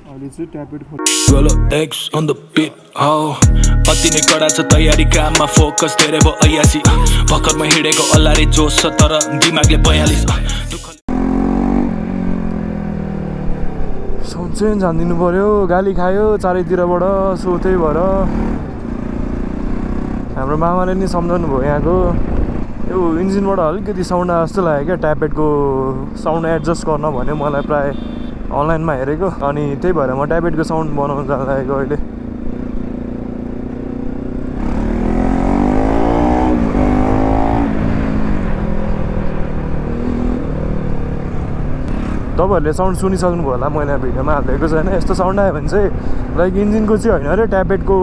अहिले चाहिँ tablet Roll up X on the beat, oh अति नै कडा छ तयारी काममा फोकस धेरै भयो अयासी भर्खरमा हिँडेको अल्लारे जोस छ तर दिमागले 42 साउन्ड चेन्ज हानिदिनु पर्यो गाली खायो चारैतिरबाट सो त्यही भएर हाम्रो मामाले नि सम्झाउनु भयो यहाँको यो इन्जिनबाट अलिकति साउन्ड आए जस्तो लाग्यो क्या ट्याब्लेटको साउन्ड एडजस्ट गर्न भन्यो मलाई प्राय अनलाइनमा हेरेको अनि त्यही भएर म ट्याब्लेटको साउन्ड बनाउन जान लागेको अहिले तपाईँहरूले साउन्ड सुनिसक्नु भयो होला मैले भिडियोमा हालिदिएको छैन यस्तो साउन्ड आयो भने चाहिँ लाइक इन्जिनको चाहिँ होइन अरे ट्याब्लेटको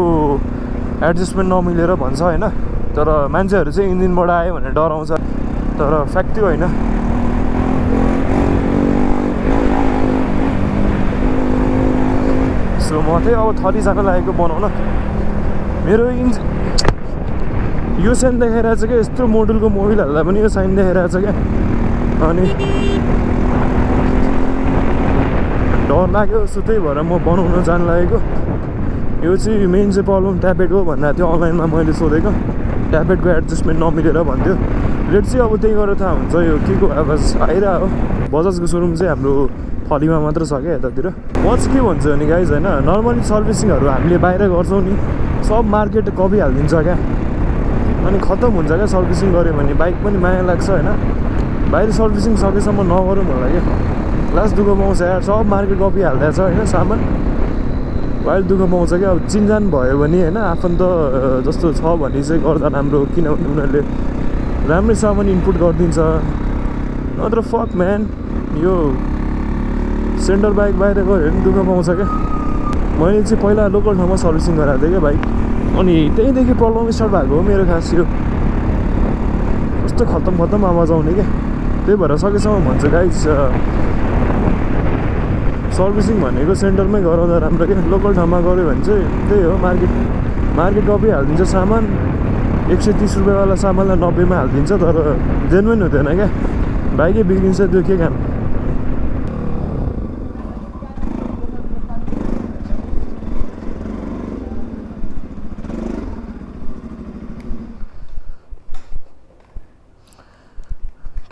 एडजस्टमेन्ट नमिलेर भन्छ होइन तर मान्छेहरू चाहिँ इन्जिनबाट आयो भने डराउँछ तर फ्याक्ट त्यो होइन सो म चाहिँ अब थरी जान लागेको बनाउन मेरो यो साइन देखाइरहेको छ क्या यस्तो मोडलको मोबिल हाल्दा पनि यो साइन देखाइरहेको छ क्या अनि डर लाग्यो सो त्यही भएर म बनाउन जान लागेको यो चाहिँ मेन चाहिँ प्रब्लम ट्याब्लेट हो भन्दा थियो अनलाइनमा मैले सोधेको ट्याब्लेटको एडजस्टमेन्ट नमिलेर भन्थ्यो रेट चाहिँ अब त्यही गरेर थाहा हुन्छ यो के को आवाज आइरहेको बजाजको सोरुम चाहिँ हाम्रो थलीमा मात्र छ क्या यतातिर म चाहिँ के भन्छु भने गाइज होइन नर्मली सर्भिसिङहरू हामीले बाहिर गर्छौँ नि सब मार्केट कपी हालिदिन्छ क्या अनि खत्तम हुन्छ क्या सर्भिसिङ गऱ्यो भने बाइक पनि माया लाग्छ होइन बाहिर सर्भिसिङ सकेसम्म नगरौँ होला क्या लास्ट दुःख पाउँछ यार सब मार्केट कपी हालिदिएछ होइन सामान अहिले दुःख पाउँछ क्या अब चिनजान भयो भने होइन आफन्त जस्तो छ भने चाहिँ गर्दा राम्रो किनभने उनीहरूले राम्रै सामान इनपुट गरिदिन्छ नत्र फक म्यान यो सेन्टर बाइक बाहिर गयो भने दुःख पाउँछ क्या मैले चाहिँ पहिला लोकल ठाउँमा सर्भिसिङ गराएको थिएँ क्या बाइक अनि त्यहीँदेखि प्रब्लम स्टार्ट भएको हो मेरो खास यो कस्तो खत्तम आवाज आउने क्या त्यही भएर सकेसम्म भन्छु गाइज सर्भिसिङ भनेको सेन्टरमै गराउँदा राम्रो क्या लोकल ठाउँमा गऱ्यो भने चाहिँ त्यही हो मार्केट कपी हालिदिन्छ सामान 130 रुपियाँवाला सामानलाई 90मा हालिदिन्छ तर जेन्युन हुँदैन क्या बाइकै बिग्रिन्छ त्यो के काम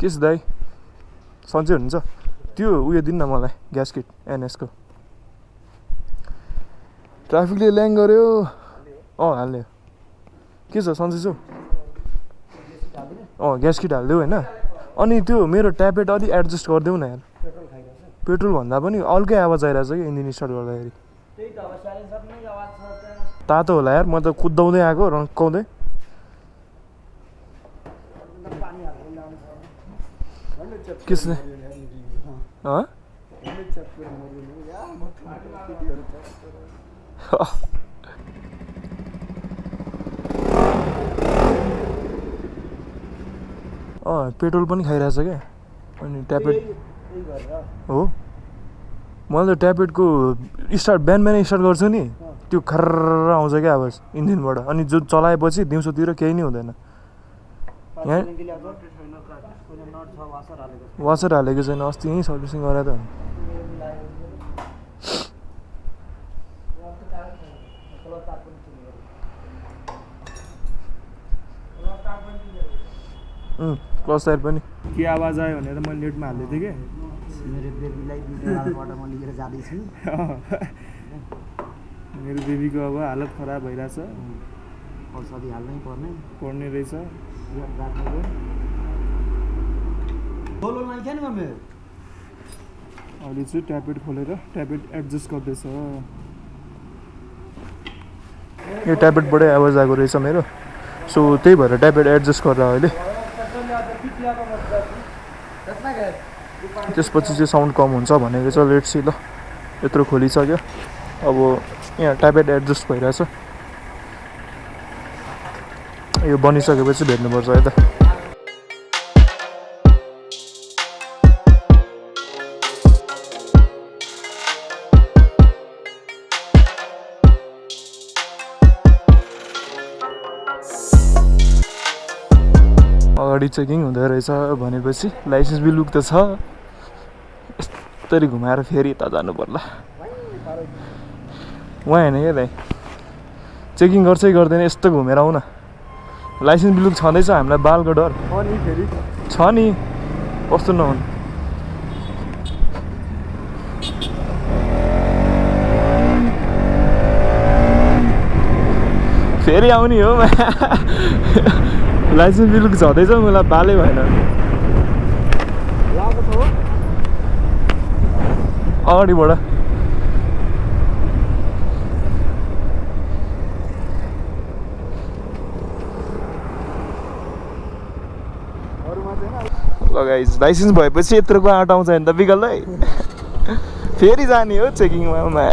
के छ दाइ सन्चै हुनुहुन्छ त्यो उयो दिनु न मलाई ग्यास किट एनएसको ट्राफिकले ल्याङ गर्यो हाल्यो के छ सन्चै छु ग्यास किट हालिदेऊ होइन अनि त्यो मेरो ट्याब्लेट अलि एडजस्ट गरिदेऊ न यार पेट्रोल भन्दा पनि अर्कै आवाज आइरहेछ कि इन्जिन स्टार्ट गर्दाखेरि तातो होला यार म त कुदाउँदै आएको रन्काउँदै के छ पेट्रोल पनि खाइरहेछ क्या अनि ट्याब्लेट हो मैले त ट्याब्लेटको स्टार्ट बिहान स्टार्ट गर्छु नि त्यो खर्र आउँछ क्या आवाज इन्जिनबाट अनि जो चलाएपछि दिउँसोतिर केही नै हुँदैन यहाँ वासर हालेको छैन अस्ति यहीँ सर्भिसिङ गराएर त क्लच टायर पनि के आवाज आयो भनेर मैले नेटमा हाल्दै थिएँ क्या मेरो बेबीलाई भिडियोबाट म लिएर जाँदैछु मेरो बेबीको अब हालत खराब भइरहेछ औषधि हाल्नै पर्ने रहेछ अहिले चाहिँ ट्याब्लेट खोलेर ट्याब्लेट एडजस्ट गर्दैछ यो ट्याब्लेटबाटै आवाज आएको रहेछ मेरो सो त्यही भएर ट्याब्लेट एडजस्ट गरेर अहिले त्यसपछि चाहिँ साउन्ड कम हुन्छ भनेको छ लेट्स सी ल यत्रो खोलिसक्यो अब यहाँ ट्याब्लेट एडजस्ट भइरहेछ यो बनिसकेपछि भेट्नुपर्छ है त अगाडि चेकिङ हुँदो रहेछ भनेपछि लाइसेन्स बिल बुक त छ यस्तरी घुमाएर फेरि यता जानु पर्ला उहाँ होइन क्या दाइ चेकिङ गर्छै गर्दैन यस्तो घुमेर आऊ न लाइसेन्स बिलुक छँदैछ हामीलाई बालको डर छ नि कस्तो नहुनु फेरि आउने हो लाइसेन्स बिलुक छँदैछ मलाई बालै भएन अगाडिबाट गाइस लाइसेन्स भएपछि यत्रोको आँट आउँछ नि त बिगल्लै फेरि जाने हो चेकिङमा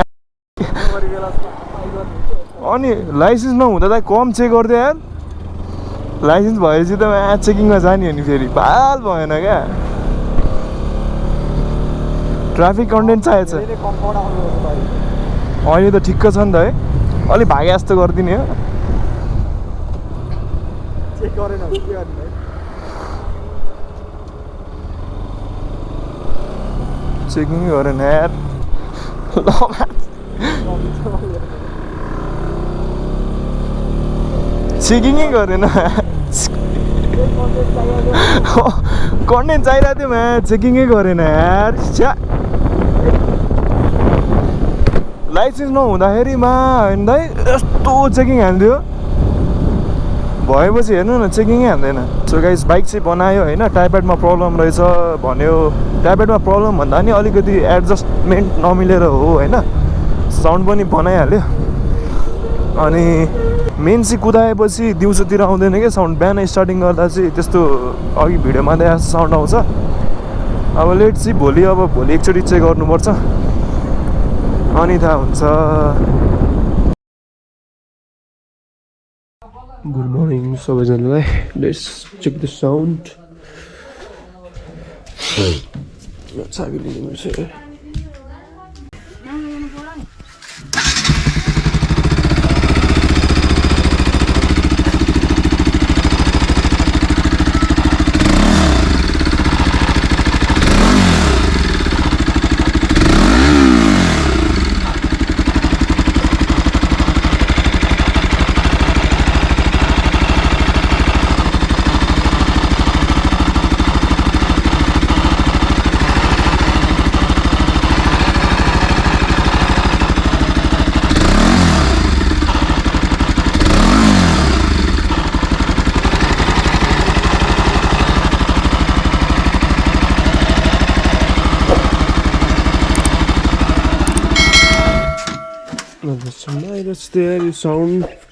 अनि लाइसेन्स नहुँदा त कम चेक गर्थ्यो यार लाइसेन्स भएपछि त चेकिङमा जाने हो नि फेरि बाल भएन क्या ट्राफिक कन्टेन्ट चाहिएको छ अहिले त ठिक्क छ नि त है अलि भागे जस्तो गरिदिने हो चेकिङ गरेन यार चेकिङै गरेन कन्टेन्ट चाहिरहेको थियो मा चेकिङै गरेन यार लाइसेन्स नहुँदाखेरि मा होइन दाइ यस्तो चेकिङ हाल्थ्यो भएपछि हेर्नु न चेकिङै हाल्दैन सो गाइस बाइक चाहिँ बनायो होइन टाइपराइटमा प्रब्लम रहेछ भन्यो टाइपराइटमा प्रब्लम भन्दा नि अलिकति एडजस्टमेन्ट नमिलेर हो होइन साउन्ड पनि बनाइहाल्यो अनि मेन चाहिँ कुदाएपछि दिउँसोतिर आउँदैन क्या साउन्ड बिहान स्टार्टिङ गर्दा चाहिँ त्यस्तो अघि भिडियोमा देखाएको साउन्ड आउँछ अब लेट चाहिँ भोलि एकचोटि चेक गर्नुपर्छ अनि थाहा हुन्छ गुड मर्निङ सबैजनालाई लेट्स चेक द साउन्ड चाबी लिनुपर्छ That's there, you sound